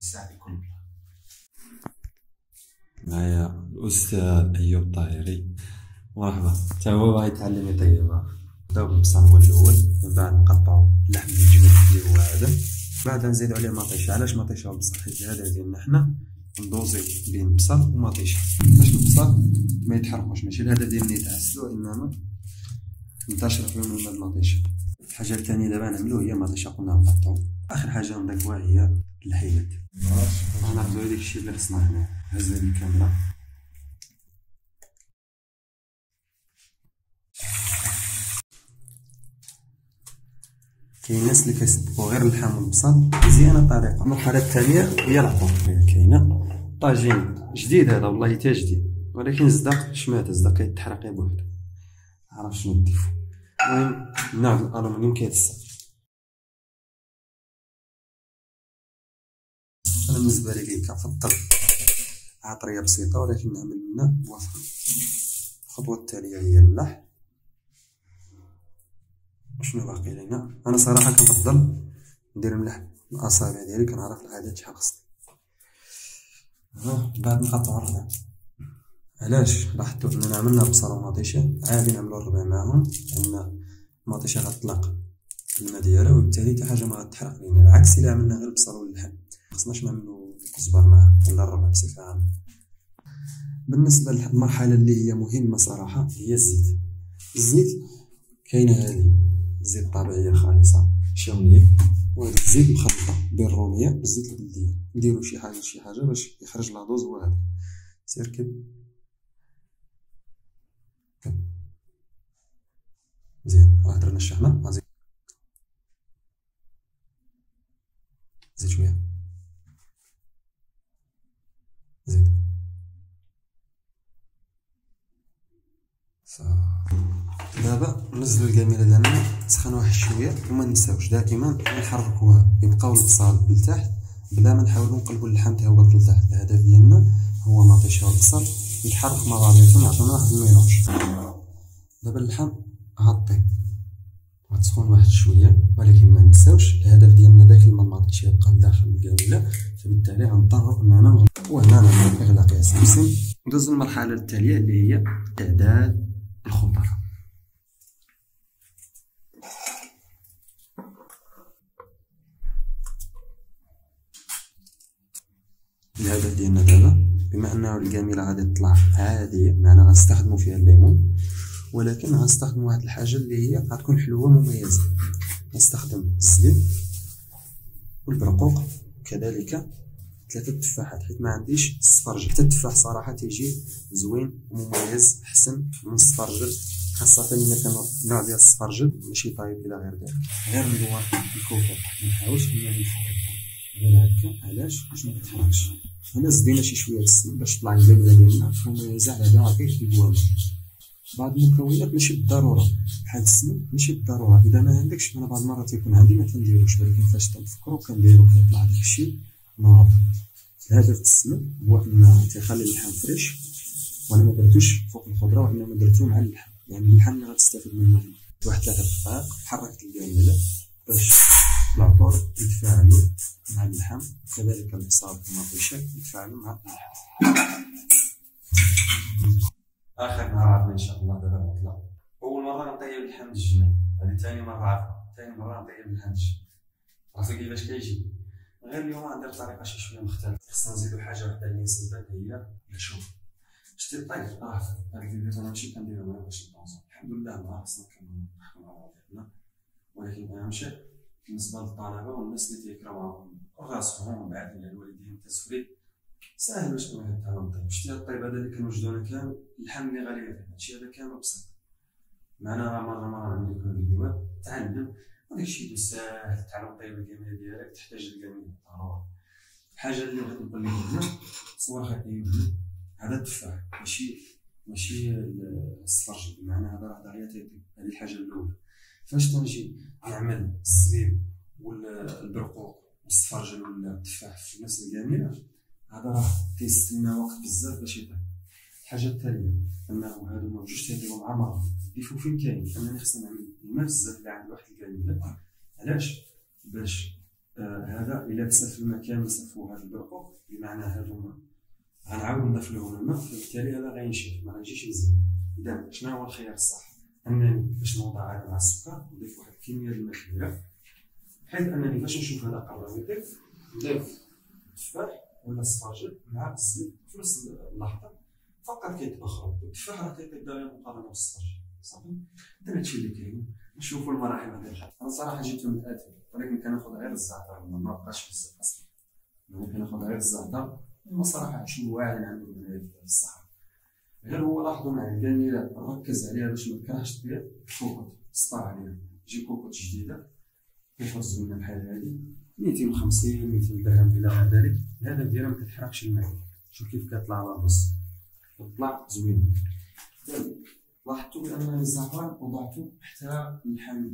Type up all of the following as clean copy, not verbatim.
الساعة الكل. معايا الأستاذ أيوب الطاهري، مرحبا. تا هو باغي يتعلم يطيبها. نبداو بالبصل هو الأول، من بعد نقطعو لحم الجبل اللي هو هذا، بعد نزيدو عليه مطيشة. علاش مطيشة والبصل؟ حيت هذا ديالنا حنا ندوزي بين البصل ومطيشة باش البصل ما يتحرقوش، ماشي هذا ديالنا يتعسلو، إنما ننتشر فيهم الماء المطيشة. الحاجة الثانية دابا نعملو هي مطيشة، قلنا نقطعو. آخر حاجة نضيفوها هي الحيلات. غناخدو هاداك الشي اللي خصنا هنا. هز هاد الكاميرا. كاين ناس اللي كيصبغو غير اللحم والبصل، مزيانة الطريقة. المرحلة الثانية هي العطور. كاينة طاجين جديد هذا، والله تا جديد، ولكن الزدق شمات، الزدق كيتحرق بوحدو، معرفت شنو نضيفو. المهم النوع ديال الألومنيوم كيتستعمل. أنا بالنسبة لي كنفضل عطرية بسيطة، ولكن نعمل منها بوافون. الخطوة التالية هي اللحم. شنو باقي لينا؟ أنا صراحة كنفضل ندير ملح الأصابع ديالي، كنعرف العادات شحال خصني. بعد نقطعو الربع. علاش لاحظتو أننا عملنا بصل ومطيشة، عادي نعملو الربع معاهم، لأن المطيشة غتطلق الماء ديالها، وبالتالي تا حاجة مغتحرق لينا، عكس إلا عملنا غير البصل واللحم. مخصناش نعملو الكزبر معاه ولا الربع بصفة عامة. بالنسبة للمرحلة اللي هي مهمة صراحة هي الزيت. الزيت كاينة هادي الزيت الطبيعية خالصة شاونية، وهاد الزيت مخلطة بين الرومية والزيت البلدية. نديرو شي حاجة باش يخرج لاطوز هو هذا. سير كب مزيان. راه درنا الشحنة، زيد شوية، زيد دابا نزلو الكاميرا ديالنا تسخن واحد شوية، وما ننساوش دائما نحركوها يبقاو البصل لتحت بلا ما نحاولو نقلبو اللحم تا هو لتحت. الهدف ديالنا هو مطيشة والبصل يتحرك مع بعضياتهم، يعطونا واحد الميلونج. دابا اللحم غطيه غتسخن واحد شوية، ولكن ما ننساوش الهدف ديالنا داك الماء المطيشة يبقى لداخل الكاميرا، فبالتالي غنضطرو اننا نغلقو، وهنا نعملو اغلاق ياسين. ندوزو للمرحلة التالية اللي هي إعداد الخضر. الهدف ديالنا دابا، بما انه الكاميرا غادي تطلع عادية، معنا غنستخدمو فيها الليمون، ولكن غنستخدمو واحد الحاجة اللي هي غتكون حلوة مميزة. غنستخدم الزبيب والبرقوق، كذلك 3 تفاحات، حيت ما عنديش السفرجل. حتى التفاح صراحة تيجي زوين ومميز، أحسن من السفرجل، خاصة إلا كان نوع ديال السفرجل ماشي طايب إلى غير ذلك. غير ندور الكوكب، منحاولش أنني نفكك غير هكا. علاش؟ باش متتحركش. هنا زدينا شي شوية السمن باش تطلع الكاميرا ديالنا مميزة على باقي البوابة. بعض المكونات ماشي بالضرورة بحال السمن، ماشي بالضرورة إذا ما عندكش. أنا بعض المرات تيكون عندي ما كنديروش، ولكن فاش تنفكرو كنديرو، كيطلع داك الشي ناض. الهدف السمن هو أنه تيخلي اللحم فريش، وأنا ما درتوش فوق الخضرة، وإنما درتو مع اللحم، يعني اللحم اللي غتستافد منه. واحد 3 دقائق حركت الكاميرا باش العطور يتفاعلوا مع اللحم، كذلك البصل والمطيشة يتفاعلوا مع اللحم. آخر نهار عندنا إن شاء الله دابا العطلة. أول مرة غنطيب اللحم بالجمل، هذه ثاني مرة. ثاني مرة غنطيب اللحم بالجمل. عرفتي كيفاش كيجي؟ غير اليوم غندير بطريقة شي شوية مختلفة. خصنا نزيدو حاجة وحدة اللي نسيتها، هي الشوف. شتي الطيب؟ هاد الفيديو أنا ماشي كنديرو غير باش ندوزو، الحمد لله ما خصنا كنضحكو مع بعضياتنا، ولكن أهم شيء بالنسبة للطلبة والناس اللي تيكراو راسهم ومن بعد الوالدين التسفري، ساهل باش تتعلم الطيب. شتي هاد الطيب هذا اللي كنوجدونا كامل، اللحم اللي غالي فيه، هادشي هذا كامل بسيط. معنا مرة نعمل لكم فيديوهات تعلم، هذاك الشيء اللي ساهل تعلم طيب الكاميرا ديالك، تحتاج الكاميرا ضروري. الحاجة اللي غادي نقول لكم هنا صور خفيفة، هذا التفاح ماشي السفرجل، بمعنى هذا راه داريا تيطيب. هذه الحاجة الأولى. فاش تنجي نعمل الزبيب والبرقوق والسفرجل ولا التفاح في نفس الكاميرا، هذا راه تيستنى وقت بزاف باش يطيب. الحاجة الثانية أنه هادو جوج تيطيبو مع بعض. الديفو فين كاين؟ أنني خصني نعمل الماء بزاف اللي عند واحد الكاميرا. علاش؟ باش هذا إلا تسف الماء كامل سفوه هذا البرقوق، بمعنى هذا الماء غنعاود نضيف لهم الماء، فبالتالي هذا غينشف ما غيجيش مزيان. إذا شنو هو الخيار الصح؟ أنني باش نوضع هذا مع السكر نضيف واحد الكمية ديال الماء كبيرة، بحيث أنني باش نشوف هذا قرب يطيب نضيف التفاح ولا السفاجل مع الزيت في نفس اللحظة فقط كيتبخر. التفاح راه كيطيب دغيا مقارنة بالسفاجل صافي. إذا هادشي اللي كاين نشوفوا المراحل ديال الحل. أنا صراحة جيت متأثر، ولكن كناخذ غير الزعتر ما بقاش بزاف أصلا، يعني كناخذ غير الزعتر. هما صراحة شي واعرين عندهم من الصحة، غير هو لاحظوا معايا الجميلة ركز عليها باش ما تكرهش تبيع كوكوط، سطر عليها تجي كوكوط جديدة كيخرجوا لنا بحال هادي 250 200 درهم إلى غير ذلك. هذا ديالها ما كتحرقش الماء، شوف كيف كتطلع لابوس كتطلع زوينة. لاحظتوا بأن الزعفران وضعته حتى اللحم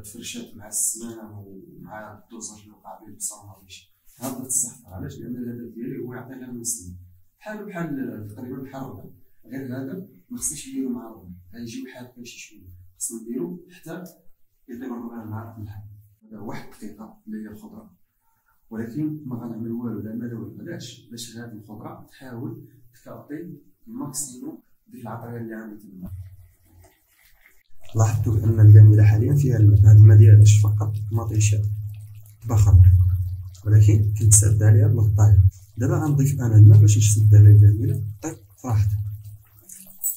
تفرشات مع السمنة ومع الدوزر اللي وقع به البصل والمريش. هذا الصح علاش؟ لأن الهدف ديالي هو يعطي غير المسلم بحال تقريبا بحال الربع، غير هذا ما خصنيش نديرو مع الربع، غيجيو حادقين شي شويه، خصنا نديرو حتى يطيب الربع مع اللحم. هذا واحد الدقيقة اللي هي الخضرة، ولكن ما غنعمل والو لا ما لا والو. علاش؟ باش هذه الخضرة تحاول تكاطي الماكسيموم ديك العطرية اللي عندي تما. لاحظتوا بأن الجميلة حاليا فيها الماء، هذا الماء ديالهاش فقط ما طيشها تبخر، ولكن كيتسد عليها بالغطاية. دابا غنضيف انا الماء باش نشد على الجميله طيب براحتك.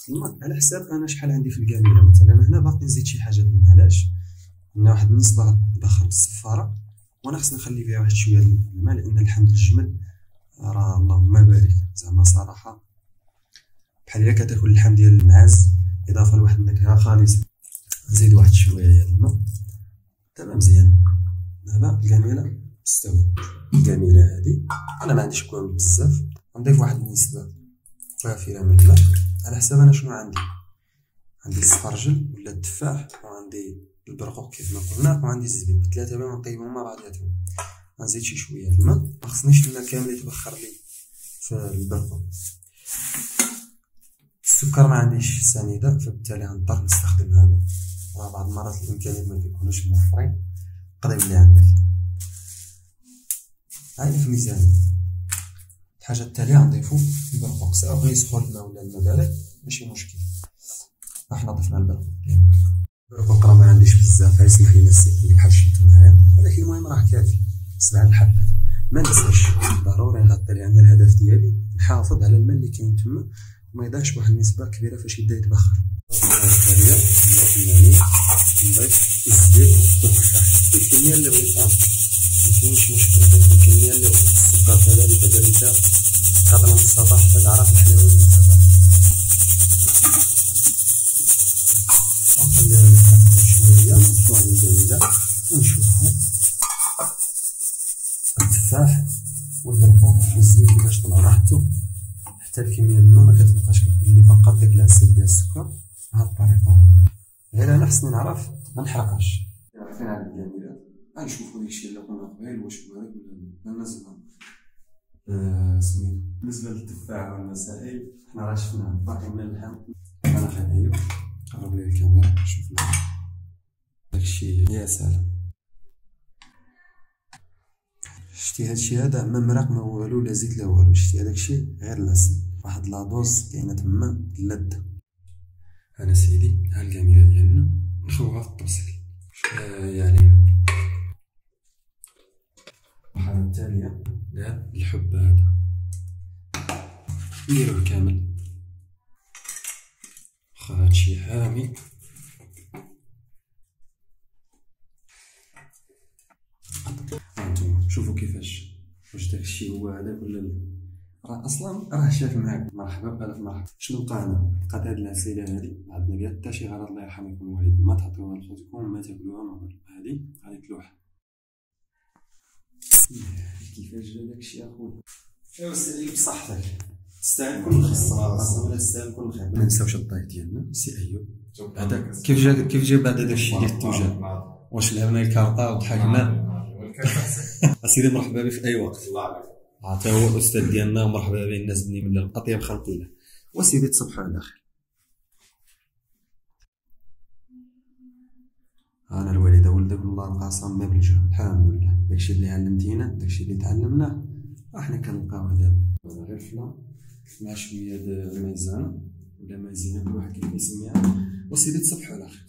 الماء على حساب انا شحال عندي في الجميله، مثلا هنا باقي نزيد شي حاجه بالماء. علاش؟ عندنا واحد النسبه غتبخر بالصفاره وانا خصني نخلي فيها واحد شويه الماء، لان لحم الجمل راه اللهم بارك زعما صراحه بحال هي كتاكل اللحم ديال المعز اضافه لواحد النكهه خالصه. نزيد واحد شويه ديال الماء دابا مزيان. دابا الجميله مستويه. الجميله هذه انا ما عنديش كوام بزاف، غنضيف واحد النسبه كافيه من الماء على حساب انا شنو عندي السفرجل ولا التفاح، وعندي البرقوق كيف ما قلنا، وعندي الزبيب، ثلاثه بهم نطيبهم مع بعضياتهم. غنزيد شي شويه الماء، ما خصنيش الماء كامل يتبخر لي في البرقوق. السكر ما عنديش سنيده، فبالتالي غنضطر نستخدم هذا، راه بعض المرات الامكانيات ما كيكونوش موفرين، قريب اللي عندك. هاي في ميزان. الحاجه التاليه غنضيفو البرقوق، سواء بغا يسخن الماء ولا الماء بارد ماشي مشكل. احنا ضفنا البرقوق ديالنا. البرقوق راه ما عنديش بزاف، غيسمح لينا السيتي بحال شفتو معايا، ولكن المهم راه كافي 7 الحبات. ما ننساش ضروري نغطي، لان الهدف ديالي نحافظ على الماء اللي كاين تما وما يضيعش بواحد النسبه كبيره فاش يبدا يتبخر. الثانيه هي نضيف الزبيب والتفاح بالكميه اللي بغيتها، مكاينش مشكل، ضيف الكميه اللي بغيت. السكر كذلك قدر المستطاع حتى تعرف الحلاوه اللي تبغيها. نخليها نتحكم شويه نطلعو الجميله ونشوفو التفاح والبرقوق والزبيب كيفاش طلعو. لاحظتو حتى الكميه الماء ما كتبقاش، كتولي فقط داك العسل ديال السكر بهاد الطريقه هادي. غير انا خصني نعرف ما نحرقهاش. عرفنا على الجميله غنشوفو داكشي اللي قلنا قبيل واش بغيت ولا نزلنا. سميتو بالنسبه للتفاح والمسائل حنا راه شفناه باقي من اللحم. انا خايب قرب لي الكاميرا شوف داكشي يا سلام. شتي هادشي هذا ما مرق ما والو لا زيت لا والو، شتي هداكشي غير العسل، واحد لاطوز كاينه تما اللذة. انا سيدي ها الجميله ديالنا نشوفوها في الطبسيل يعني. الحاجه التاليه هاد الحب هذا نديروه كامل، واخا هادشي حامي. هانتوما شوفوا كيفاش، واش داكشي هو هذاك ولا لا. راه اصلا راه شاف معاك. مرحبا الف مرحبا. شنو بقى هنا؟ بقات هاد العسيله هادي ما عندنا كاع حتى شي غرض، الله يرحم يكون الوالد، ما تعطيوها لخوتكم ما تاكلوها ما والو. هادي غادي تلوح كيفاش جا داكشي اخويا. ايوا سيدي بصحتك، تستاهل كل خير صراحه، تستاهل كل خير. ما ننساوش الطاي ديالنا سي ايوب. هذاك كيف جا بعد داكشي ديال الطوجان؟ واش لعبنا الكارطه وضحكنا؟ اسيدي مرحبا بك في اي وقت. الله عليك. حتى هو الاستاذ ديالنا ومرحبا به الناس بني من اطيب خلق الله. وسيدي تصبحوا على خير. انا الوالده نبدا بالله القسم ما بالجهد. الحمد لله داكشي اللي علمتينا داكشي اللي تعلمناه احنا كنلقاوه دابا غير فلا مع شويه د ميزان ولا مايزينا كل واحد كيف يسميها، وسيدي تصبحوا على خير.